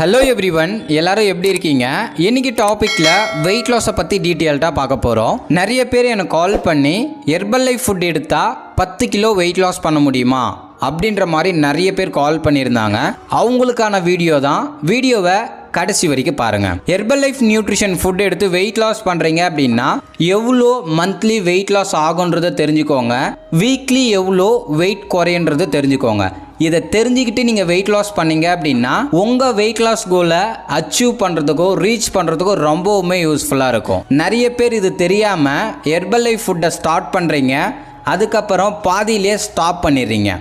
Hello everyone, எல்லாரும் எப்படி இருக்கீங்க? இன்னைக்கு டாபிக்ல வெயிட் லாஸை பற்றி டீட்டெயில்டாக பார்க்க போகிறோம். நிறைய பேர் எனக்கு கால் பண்ணி ஹெர்பல் லைஃப் ஃபுட் எடுத்தால் 10 கிலோ வெயிட் லாஸ் பண்ண முடியுமா அப்படின்ற மாதிரி நிறைய பேர் கால் பண்ணியிருந்தாங்க. அவங்களுக்கான வீடியோ தான். வீடியோவை கடைசி வரைக்கும் பாருங்கள். ஹெர்பல் லைஃப் நியூட்ரிஷன் ஃபுட் எடுத்து வெயிட் லாஸ் பண்ணுறீங்க அப்படின்னா எவ்வளோ மந்த்லி வெயிட் லாஸ் ஆகுன்றதை தெரிஞ்சுக்கோங்க. வீக்லி எவ்வளோ வெயிட் குறையன்றதை தெரிஞ்சுக்கோங்க. இதை தெரிஞ்சுக்கிட்டு நீங்கள் வெயிட் லாஸ் பண்ணீங்க அப்படின்னா உங்கள் வெயிட் லாஸ் கோலை அச்சீவ் பண்ணுறதுக்கோ ரீச் பண்ணுறதுக்கோ ரொம்பவுமே யூஸ்ஃபுல்லாக இருக்கும். நிறைய பேர் இது தெரியாமல் ஹெர்பல் லைஃப் ஃபுட்டை ஸ்டார்ட் பண்ணுறீங்க, அதுக்கப்புறம் பாதியிலே ஸ்டாப் பண்ணிடுறீங்க.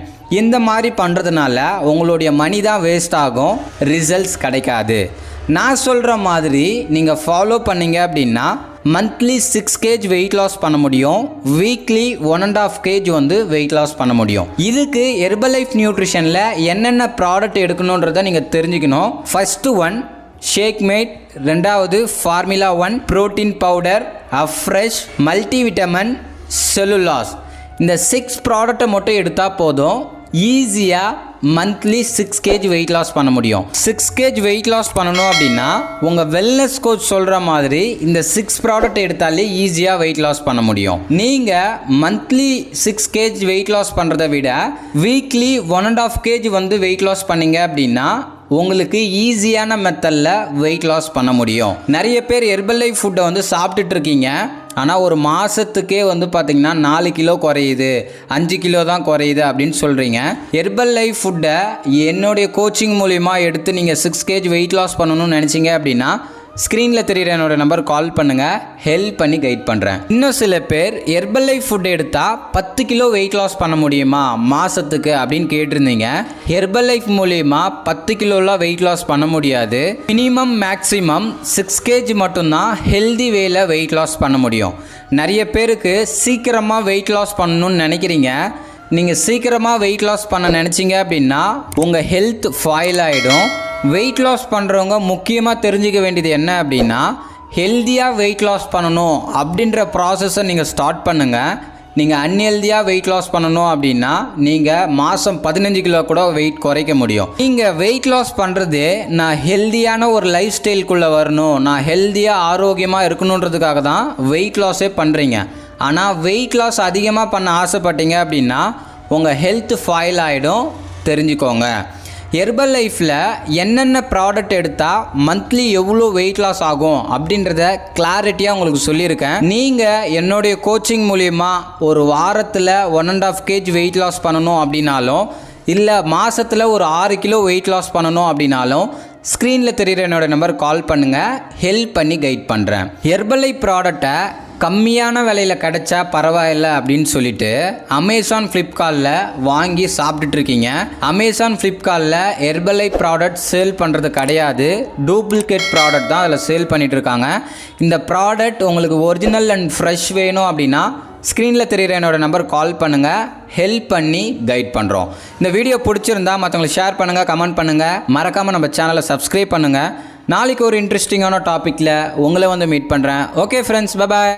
இந்த மாதிரி பண்ணுறதுனால உங்களுடைய மணி தான் வேஸ்ட் ஆகும், ரிசல்ட்ஸ் கிடைக்காது. நான் சொல்கிற மாதிரி நீங்கள் ஃபாலோ பண்ணீங்க அப்படின்னா மந்த்லி 6 kg வெயிட் லாஸ் பண்ண முடியும், வீக்லி 1.5 kg வந்து வெயிட் லாஸ் பண்ண முடியும். இதுக்கு ஹெர்பல் லைஃப் நியூட்ரிஷனில் என்னென்ன ப்ராடக்ட் எடுக்கணுன்றதை நீங்கள் தெரிஞ்சுக்கணும். ஃபஸ்ட்டு ஒன் ஷேக் மேட், ரெண்டாவது formula 1 protein powder, afresh, multivitamin, cellulase. இந்த 6 ப்ராடக்டை மட்டும் எடுத்தால் போதும், ஈஸியாக மந்த்லி 6 kg வெயிட் லாஸ் பண்ண முடியும். 6 kg வெயிட் லாஸ் பண்ணணும் அப்படின்னா உங்கள் வெல்னஸ் கோச் சொல்கிற மாதிரி இந்த 6 ப்ராடக்ட் எடுத்தாலே ஈஸியாக வெயிட் லாஸ் பண்ண முடியும். நீங்கள் மந்த்லி 6 kg வெயிட் லாஸ் பண்ணுறதை விட வீக்லி 1.5 kg வந்து வெயிட் லாஸ் பண்ணீங்க அப்படின்னா உங்களுக்கு ஈஸியான மெத்தடில் வெயிட் லாஸ் பண்ண முடியும். நிறைய பேர் ஹெர்பல் லைஃப் ஃபுட்டை வந்து சாப்பிட்டுட்டு இருக்கீங்க, ஆனால் ஒரு மாதத்துக்கே வந்து பார்த்திங்கன்னா 4 கிலோ குறையுது, 5 கிலோ தான் குறையுது அப்படின்னு சொல்கிறீங்க. ஹெர்பல் லைஃப் ஃபுட்டை என்னுடைய கோச்சிங் மூலிமா எடுத்து நீங்கள் 6 kg வெயிட் லாஸ் பண்ணணும்னு நினச்சிங்க அப்படின்னா ஸ்க்ரீனில் தெரிகிற என்னோடய நம்பர் கால் பண்ணுங்கள், ஹெல்ப் பண்ணி கைட் பண்ணுறேன். இன்னும் சில பேர் ஹெர்பல் லைஃப் ஃபுட் எடுத்தால் 10 கிலோ வெயிட் லாஸ் பண்ண முடியுமா மாதத்துக்கு அப்படின்னு கேட்டிருந்தீங்க. ஹெர்பல் லைஃப் மூலிமா 10 கிலோலாம் வெயிட் லாஸ் பண்ண முடியாது. மினிமம் மேக்ஸிமம் 6 kg மட்டும்தான் ஹெல்தி வேல வெயிட் லாஸ் பண்ண முடியும். நிறைய பேருக்கு சீக்கிரமாக வெயிட் லாஸ் பண்ணணும்னு நினைக்கிறீங்க. நீங்கள் சீக்கிரமாக வெயிட் லாஸ் பண்ண நினச்சிங்க அப்படின்னா உங்கள் ஹெல்த் ஃபாயில் ஆகிடும். வெயிட் லாஸ் பண்ணுறவங்க முக்கியமாக தெரிஞ்சுக்க வேண்டியது என்ன அப்படின்னா ஹெல்த்தியாக வெயிட் லாஸ் பண்ணணும் அப்படின்ற ப்ராசஸை நீங்கள் ஸ்டார்ட் பண்ணுங்கள். நீங்கள் அன்ஹெல்தியாக வெயிட் லாஸ் பண்ணணும் அப்படின்னா நீங்கள் மாதம் 15 கிலோ கூட வெயிட் குறைக்க முடியும். நீங்கள் வெயிட் லாஸ் பண்ணுறது நான் ஹெல்தியான ஒரு லைஃப் ஸ்டைலுக்குள்ளே வரணும், நான் ஹெல்தியாக ஆரோக்கியமாக இருக்கணுன்றதுக்காக தான் வெயிட் லாஸே பண்ணுறீங்க. ஆனால் வெயிட் லாஸ் அதிகமாக பண்ண ஆசைப்பட்டீங்க அப்படின்னா உங்கள் ஹெல்த் ஃபாயில் ஆகிடும், தெரிஞ்சுக்கோங்க. ஹெர்பல் லைஃப்பில் என்னென்ன ப்ராடக்ட் எடுத்தால் மந்த்லி எவ்வளோ வெயிட் லாஸ் ஆகும் அப்படின்றத கிளாரிட்டியாக உங்களுக்கு சொல்லியிருக்கேன். நீங்கள் என்னுடைய கோச்சிங் மூலிமா ஒரு வாரத்தில் 1.5 kg வெயிட் லாஸ் பண்ணணும் அப்படின்னாலும் இல்லை மாதத்தில் ஒரு 6 கிலோ வெயிட் லாஸ் பண்ணணும் அப்படின்னாலும் ஸ்க்ரீனில் தெரிகிற என்னோடய நம்பர் கால் பண்ணுங்கள், ஹெல்ப் பண்ணி கைட் பண்ணுறேன். ஹெர்பல் லைஃப் ப்ராடக்டை கம்மியான விலையில் கிடைச்சா பரவாயில்ல அப்படின்னு சொல்லிட்டு அமேசான் ஃப்ளிப்கார்ட்டில் வாங்கி சாப்பிட்டுட்ருக்கீங்க. அமேசான் ஃப்ளிப்கார்ட்டில் ஹெர்பல் லைஃப் ப்ராடக்ட் சேல் பண்ணுறது கிடையாது, டூப்ளிகேட் ப்ராடக்ட் தான் அதில் சேல் பண்ணிகிட்ருக்காங்க. இந்த ப்ராடக்ட் உங்களுக்கு ஒரிஜினல் அண்ட் ஃப்ரெஷ் வேணும் அப்படின்னா ஸ்க்ரீனில் தெரிகிற என்னோட நம்பர் கால் பண்ணுங்கள், ஹெல்ப் பண்ணி கைட் பண்ணுறோம். இந்த வீடியோ பிடிச்சிருந்தா மற்றவங்களுக்கு ஷேர் பண்ணுங்கள், கமெண்ட் பண்ணுங்கள், மறக்காமல் நம்ம சேனலை சப்ஸ்கிரைப் பண்ணுங்கள். நாளைக்கு ஒரு இன்ட்ரெஸ்டிங்கான டாப்பிக்கில் உங்களை வந்து மீட் பண்ணுறேன். Okay friends, bye bye.